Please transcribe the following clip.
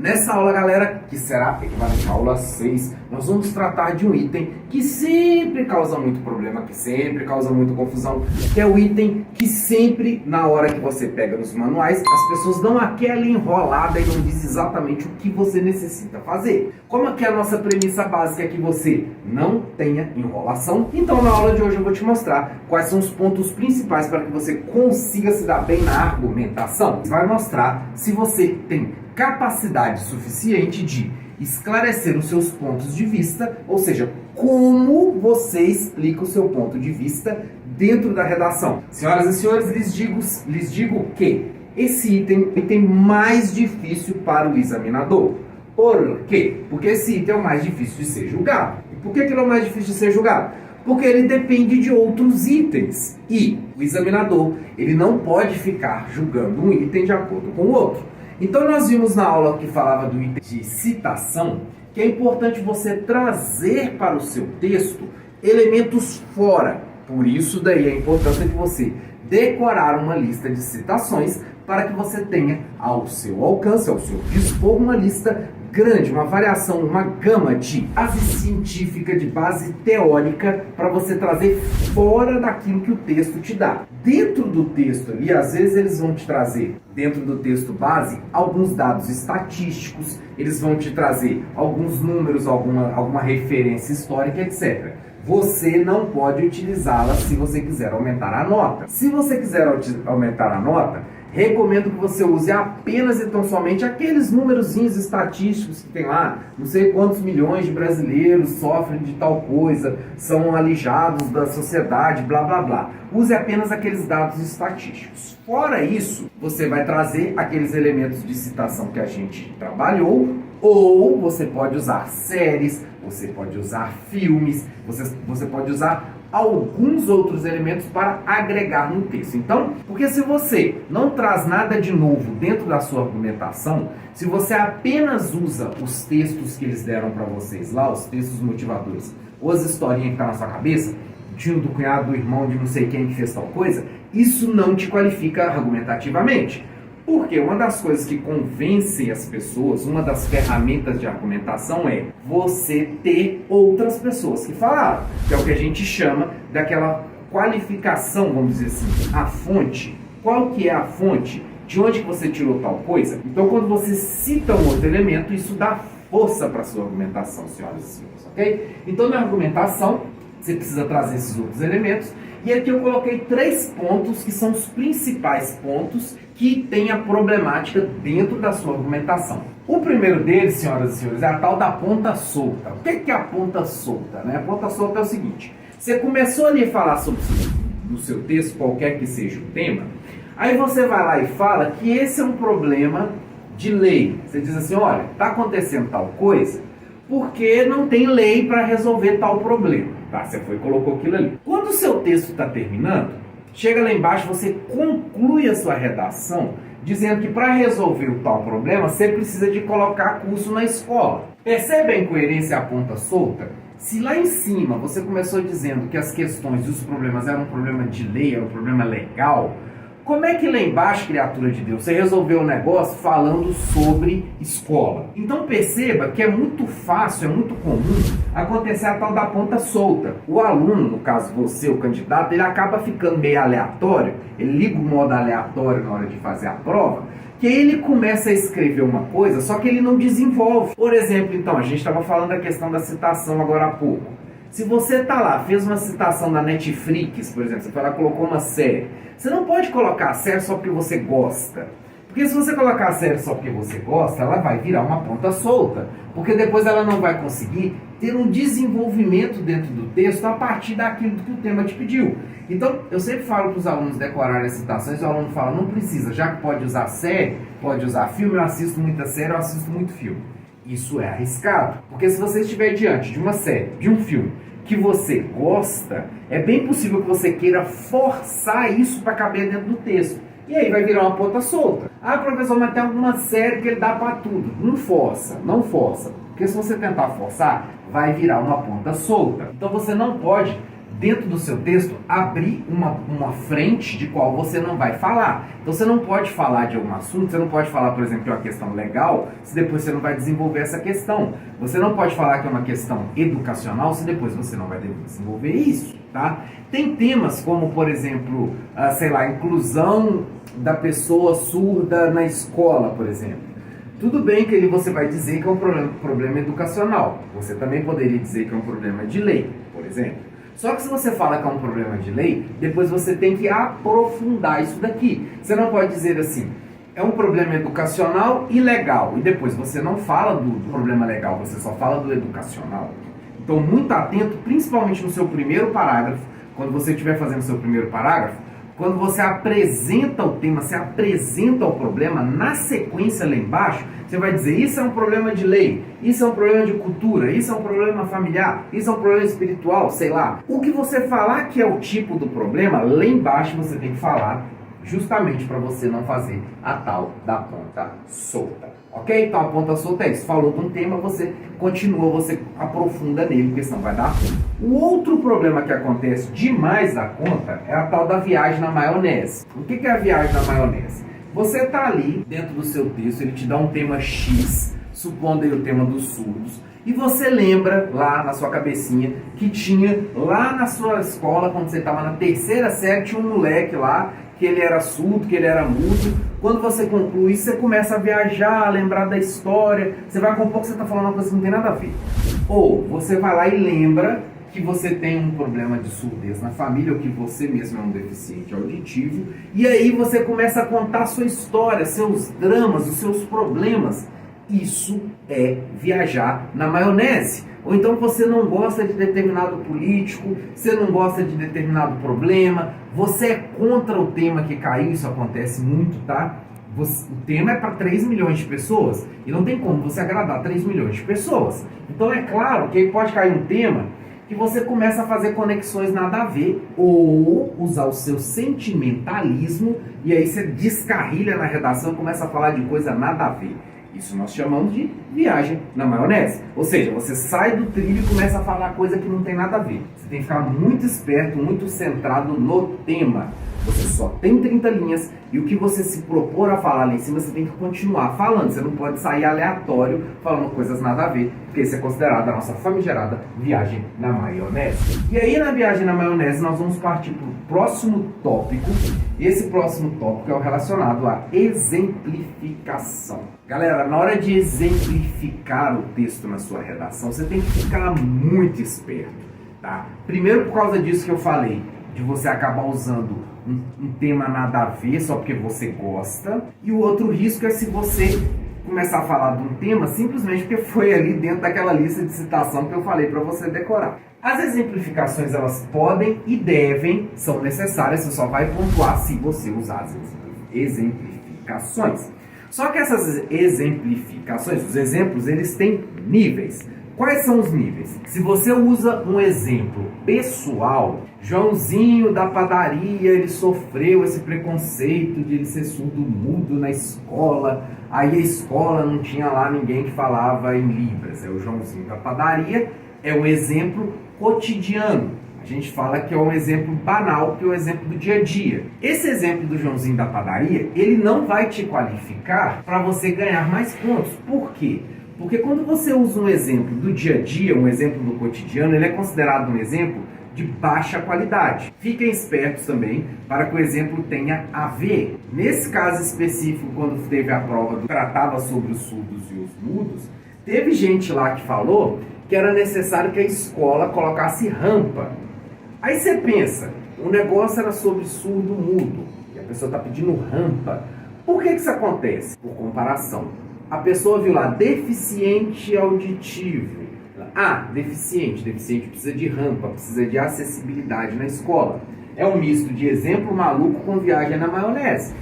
Nessa aula, galera, que será equivalente à aula 6, nós vamos tratar de um item que sempre causa muito problema, que sempre causa muita confusão, que é o item que sempre, na hora que você pega nos manuais, as pessoas dão aquela enrolada e não dizem exatamente o que você necessita fazer. Como aqui a nossa premissa básica é que você não tenha enrolação, então na aula de hoje eu vou te mostrar quais são os pontos principais para que você consiga se dar bem na argumentação. Vai mostrar se você tem capacidade suficiente de esclarecer os seus pontos de vista, ou seja, como você explica o seu ponto de vista dentro da redação. Senhoras e senhores, lhes digo que esse item é o item mais difícil para o examinador. Por quê? Porque esse item é o mais difícil de ser julgado. E por que ele é o mais difícil de ser julgado? Porque ele depende de outros itens. E o examinador, ele não pode ficar julgando um item de acordo com o outro. Então nós vimos na aula que falava do item de citação, que é importante você trazer para o seu texto elementos fora. Por isso daí a importância de você decorar uma lista de citações para que você tenha ao seu alcance, ao seu dispor, uma lista grande, uma variação, uma gama de base científica, de base teórica, para você trazer fora daquilo que o texto te dá. Dentro do texto ali, às vezes eles vão te trazer, dentro do texto base, alguns dados estatísticos, eles vão te trazer alguns números, alguma referência histórica, etc. Você não pode utilizá-la se você quiser aumentar a nota. Se você quiser aumentar a nota, recomendo que você use apenas e tão somente aqueles númerozinhos estatísticos que tem lá, não sei quantos milhões de brasileiros sofrem de tal coisa, são alijados da sociedade, blá blá blá. Use apenas aqueles dados estatísticos. Fora isso, você vai trazer aqueles elementos de citação que a gente trabalhou, ou você pode usar séries, você pode usar filmes, você pode usar alguns outros elementos para agregar no texto. Então, porque se você não traz nada de novo dentro da sua argumentação, se você apenas usa os textos que eles deram para vocês lá, os textos motivadores, ou as historinhas que estão na sua cabeça, do tio, do cunhado, do irmão, de não sei quem que fez tal coisa, isso não te qualifica argumentativamente. Porque uma das coisas que convence as pessoas, uma das ferramentas de argumentação é você ter outras pessoas que falaram, que é o que a gente chama daquela qualificação, vamos dizer assim, a fonte. Qual que é a fonte? De onde que você tirou tal coisa? Então, quando você cita um outro elemento, isso dá força para a sua argumentação, senhoras e senhores, ok? Então, na argumentação, você precisa trazer esses outros elementos. E aqui eu coloquei 3 pontos que são os principais pontos que tem a problemática dentro da sua argumentação. O primeiro deles, senhoras e senhores, é a tal da ponta solta. O que é a ponta solta? A ponta solta é o seguinte: você começou ali a falar sobre no seu texto, qualquer que seja o tema, aí você vai lá e fala que esse é um problema de lei. Você diz assim, olha, está acontecendo tal coisa porque não tem lei para resolver tal problema. Tá, você foi e colocou aquilo ali. Quando o seu texto está terminando, chega lá embaixo, você conclui a sua redação dizendo que para resolver o tal problema, você precisa de colocar curso na escola. Percebe a incoerência e a ponta solta? Se lá em cima você começou dizendo que as questões e os problemas eram um problema de lei, era um problema legal, como é que lá embaixo, criatura de Deus, você resolveu o negócio falando sobre escola? Então perceba que é muito fácil, é muito comum acontecer a tal da ponta solta. O aluno, no caso você, o candidato, ele acaba ficando meio aleatório, ele liga o modo aleatório na hora de fazer a prova, que ele começa a escrever uma coisa, só que ele não desenvolve. Por exemplo, então, a gente estava falando da questão da citação agora há pouco. Se você está lá, fez uma citação da Netflix, por exemplo, você foi lá, colocou uma série, você não pode colocar a série só porque você gosta. Porque se você colocar a série só porque você gosta, ela vai virar uma ponta solta. Porque depois ela não vai conseguir ter um desenvolvimento dentro do texto a partir daquilo que o tema te pediu. Então, eu sempre falo para os alunos decorarem as citações, e o aluno fala, não precisa, já que pode usar série, pode usar filme, eu assisto muita série, eu assisto muito filme. Isso é arriscado, porque se você estiver diante de uma série, de um filme, que você gosta, é bem possível que você queira forçar isso para caber dentro do texto. E aí vai virar uma ponta solta. Ah, professor, mas tem alguma série que ele dá para tudo. Não força, não força. Porque se você tentar forçar, vai virar uma ponta solta. Então você não pode dentro do seu texto, abrir uma frente de qual você não vai falar. Então você não pode falar de algum assunto, você não pode falar, por exemplo, de uma questão legal, se depois você não vai desenvolver essa questão. Você não pode falar que é uma questão educacional, se depois você não vai desenvolver isso, tá? Tem temas como, por exemplo, inclusão da pessoa surda na escola, por exemplo. Tudo bem que você vai dizer que é um problema educacional. Você também poderia dizer que é um problema de lei, por exemplo. Só que se você fala que é um problema de lei, depois você tem que aprofundar isso daqui. Você não pode dizer assim, é um problema educacional e legal. E depois você não fala do problema legal, você só fala do educacional. Então, muito atento, principalmente no seu primeiro parágrafo, quando você estiver fazendo seu primeiro parágrafo, quando você apresenta o tema, você apresenta o problema, na sequência lá embaixo, você vai dizer, isso é um problema de lei, isso é um problema de cultura, isso é um problema familiar, isso é um problema espiritual, sei lá. O que você falar que é o tipo do problema, lá embaixo você tem que falar, justamente para você não fazer a tal da ponta solta. Ok? Então a ponta solta é isso. Falou de um tema, você continua, você aprofunda nele, porque senão vai dar ruim. O outro problema que acontece demais da conta é a tal da viagem na maionese. O que é a viagem na maionese? Você está ali dentro do seu texto, ele te dá um tema X, supondo aí o tema dos surdos, e você lembra lá na sua cabecinha que tinha lá na sua escola, quando você estava na terceira série, tinha um moleque lá que ele era surdo, que ele era mudo. Quando você conclui, você começa a viajar, a lembrar da história, você vai compor que você está falando uma coisa que não tem nada a ver. Ou você vai lá e lembra que você tem um problema de surdez na família, ou que você mesmo é um deficiente auditivo, e aí você começa a contar a sua história, seus dramas, os seus problemas. Isso é viajar na maionese. Ou então você não gosta de determinado político, você não gosta de determinado problema, você é contra o tema que caiu, isso acontece muito, tá? O tema é para 3 milhões de pessoas e não tem como você agradar 3 milhões de pessoas. Então é claro que aí pode cair um tema que você começa a fazer conexões nada a ver ou usar o seu sentimentalismo e aí você descarrilha na redação e começa a falar de coisa nada a ver. Isso nós chamamos de viagem na maionese. Ou seja, você sai do trilho e começa a falar coisa que não tem nada a ver. Você tem que ficar muito esperto, muito centrado no tema. Você só tem 30 linhas e o que você se propor a falar lá em cima, você tem que continuar falando. Você não pode sair aleatório falando coisas nada a ver, porque isso é considerado a nossa famigerada viagem na maionese. E aí na viagem na maionese nós vamos partir para o próximo tópico. Esse próximo tópico é o relacionado à exemplificação. Galera, na hora de exemplificar o texto na sua redação, você tem que ficar muito esperto, tá? Primeiro por causa disso que eu falei, de você acabar usando um tema nada a ver só porque você gosta. E o outro risco é se você começar a falar de um tema simplesmente porque foi ali dentro daquela lista de citação que eu falei para você decorar. As exemplificações, elas podem e devem, são necessárias, você só vai pontuar se você usar as exemplificações. Só que essas exemplificações, os exemplos, eles têm níveis. Quais são os níveis? Se você usa um exemplo pessoal, Joãozinho da padaria, ele sofreu esse preconceito de ele ser surdo-mudo na escola, aí a escola não tinha lá ninguém que falava em Libras. É o Joãozinho da padaria, é um exemplo cotidiano. A gente fala que é um exemplo banal, que é o exemplo do dia a dia. Esse exemplo do Joãozinho da padaria, ele não vai te qualificar para você ganhar mais pontos. Por quê? Porque quando você usa um exemplo do dia a dia, um exemplo do cotidiano, ele é considerado um exemplo de baixa qualidade. Fiquem espertos também para que o exemplo tenha a ver. Nesse caso específico, quando teve a prova tratava sobre os surdos e os mudos, teve gente lá que falou que era necessário que a escola colocasse rampa. Aí você pensa, o negócio era sobre surdo-mudo, e a pessoa está pedindo rampa. Por que isso acontece? Por comparação. A pessoa viu lá, deficiente auditivo. Deficiente precisa de rampa, precisa de acessibilidade na escola. É um misto de exemplo maluco com viagem na maionese.